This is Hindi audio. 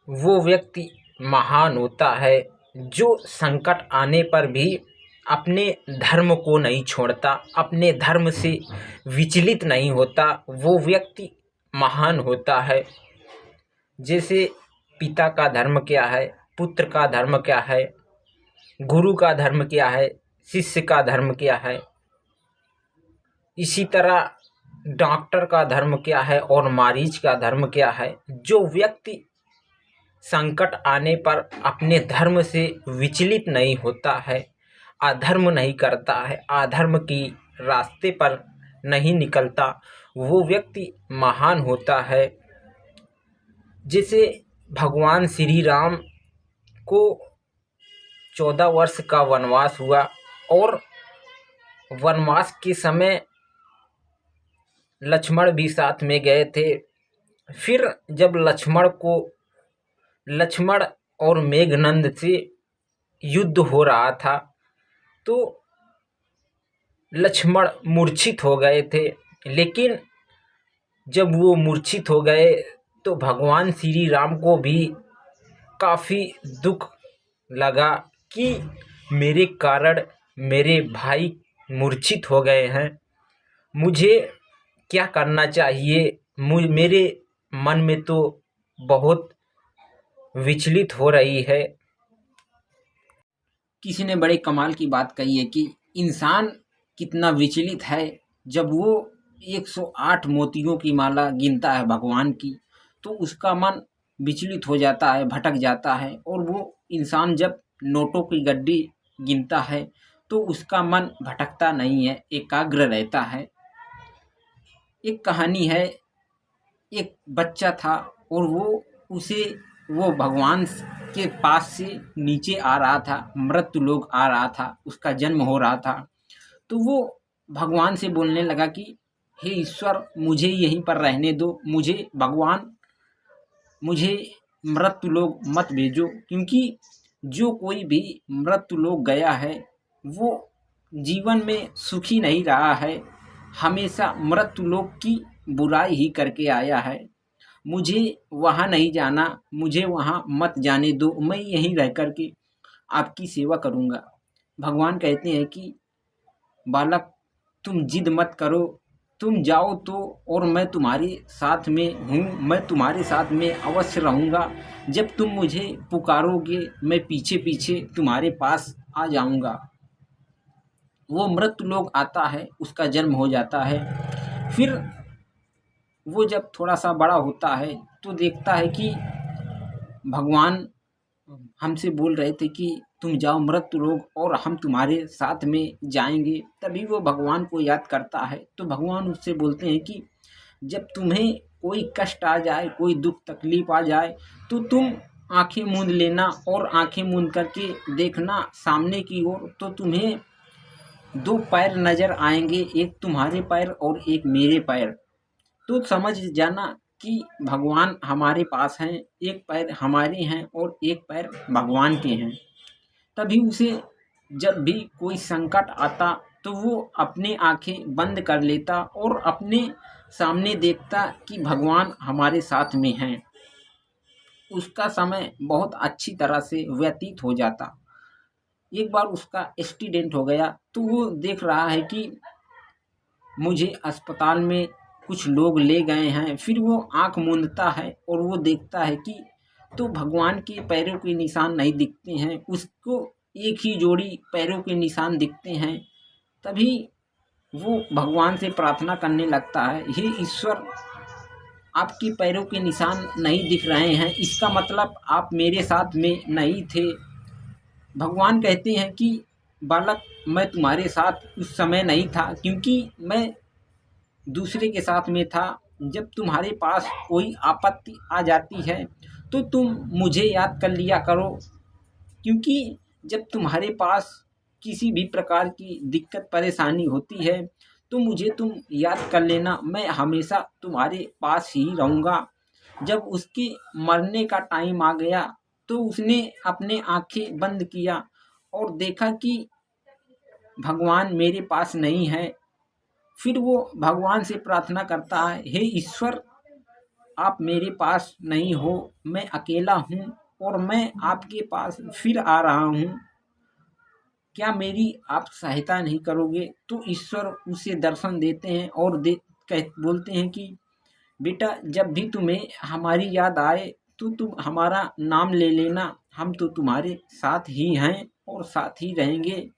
वो व्यक्ति महान होता है जो संकट आने पर भी अपने धर्म को नहीं छोड़ता, अपने धर्म से विचलित नहीं होता। वो व्यक्ति महान होता है। जैसे पिता का धर्म क्या है, पुत्र का धर्म क्या है, गुरु का धर्म क्या है, शिष्य का धर्म क्या है, इसी तरह डॉक्टर का धर्म क्या है और मरीज का धर्म क्या है। जो व्यक्ति संकट आने पर अपने धर्म से विचलित नहीं होता है, अधर्म नहीं करता है, अधर्म की रास्ते पर नहीं निकलता, वो व्यक्ति महान होता है। जैसे भगवान श्री राम को 14 वर्ष का वनवास हुआ और वनवास के समय लक्ष्मण भी साथ में गए थे। फिर जब लक्ष्मण और मेघनंद से युद्ध हो रहा था तो लक्ष्मण मूर्छित हो गए थे। लेकिन जब वो मूर्छित हो गए तो भगवान श्री राम को भी काफ़ी दुख लगा कि मेरे कारण मेरे भाई मूर्छित हो गए हैं, मुझे क्या करना चाहिए। मेरे मन में तो बहुत विचलित हो रही है। किसी ने बड़े कमाल की बात कही है कि इंसान कितना विचलित है जब वो 108 मोतियों की माला गिनता है भगवान की, तो उसका मन विचलित हो जाता है, भटक जाता है। और वो इंसान जब नोटों की गड्डी गिनता है तो उसका मन भटकता नहीं है, एकाग्र रहता है। एक कहानी है, एक बच्चा था और वो भगवान के पास से नीचे आ रहा था, मृत्यु लोक आ रहा था, उसका जन्म हो रहा था। तो वो भगवान से बोलने लगा कि हे ईश्वर, मुझे यहीं पर रहने दो, मुझे मृत्यु लोक मत भेजो। क्योंकि जो कोई भी मृत्यु लोक गया है वो जीवन में सुखी नहीं रहा है, हमेशा मृत्यु लोक की बुराई ही करके आया है। मुझे वहाँ नहीं जाना, मुझे वहाँ मत जाने दो, मैं यहीं रह कर के आपकी सेवा करूँगा। भगवान कहते हैं कि बालक, तुम जिद मत करो, तुम जाओ तो, और मैं तुम्हारे साथ में हूँ, मैं तुम्हारे साथ में अवश्य रहूँगा। जब तुम मुझे पुकारोगे मैं पीछे पीछे तुम्हारे पास आ जाऊँगा। वो मृत्यु लोक आता है, उसका जन्म हो जाता है। फिर वो जब थोड़ा सा बड़ा होता है तो देखता है कि भगवान हमसे बोल रहे थे कि तुम जाओ मृत्यु लोक और हम तुम्हारे साथ में जाएंगे। तभी वो भगवान को याद करता है तो भगवान उससे बोलते हैं कि जब तुम्हें कोई कष्ट आ जाए, कोई दुख तकलीफ आ जाए, तो तुम आंखें मूंद लेना और आंखें मूंद करके देखना सामने की ओर, तो तुम्हें दो पैर नजर आएंगे, एक तुम्हारे पैर और एक मेरे पैर। तो समझ जाना कि भगवान हमारे पास हैं, एक पैर हमारे हैं और एक पैर भगवान के हैं। तभी उसे जब भी कोई संकट आता तो वो अपनी आंखें बंद कर लेता और अपने सामने देखता कि भगवान हमारे साथ में हैं। उसका समय बहुत अच्छी तरह से व्यतीत हो जाता। एक बार उसका एक्सीडेंट हो गया तो वो देख रहा है कि मुझे अस्पताल में कुछ लोग ले गए हैं। फिर वो आंख मूंदता है और वो देखता है कि तो भगवान के पैरों के निशान नहीं दिखते हैं, उसको एक ही जोड़ी पैरों के निशान दिखते हैं। तभी वो भगवान से प्रार्थना करने लगता है, हे ईश्वर, आपके पैरों के निशान नहीं दिख रहे हैं, इसका मतलब आप मेरे साथ में नहीं थे। भगवान कहते हैं कि बालक, मैं तुम्हारे साथ उस समय नहीं था क्योंकि मैं दूसरे के साथ में था। जब तुम्हारे पास कोई आपत्ति आ जाती है तो तुम मुझे याद कर लिया करो, क्योंकि जब तुम्हारे पास किसी भी प्रकार की दिक्कत परेशानी होती है तो मुझे तुम याद कर लेना, मैं हमेशा तुम्हारे पास ही रहूँगा। जब उसके मरने का टाइम आ गया तो उसने अपने आंखें बंद किया और देखा कि भगवान मेरे पास नहीं है। फिर वो भगवान से प्रार्थना करता है, हे ईश्वर, आप मेरे पास नहीं हो, मैं अकेला हूँ और मैं आपके पास फिर आ रहा हूँ, क्या मेरी आप सहायता नहीं करोगे? तो ईश्वर उसे दर्शन देते हैं और बोलते हैं कि बेटा, जब भी तुम्हें हमारी याद आए तो तुम हमारा नाम ले लेना, हम तो तुम्हारे साथ ही हैं और साथ ही रहेंगे।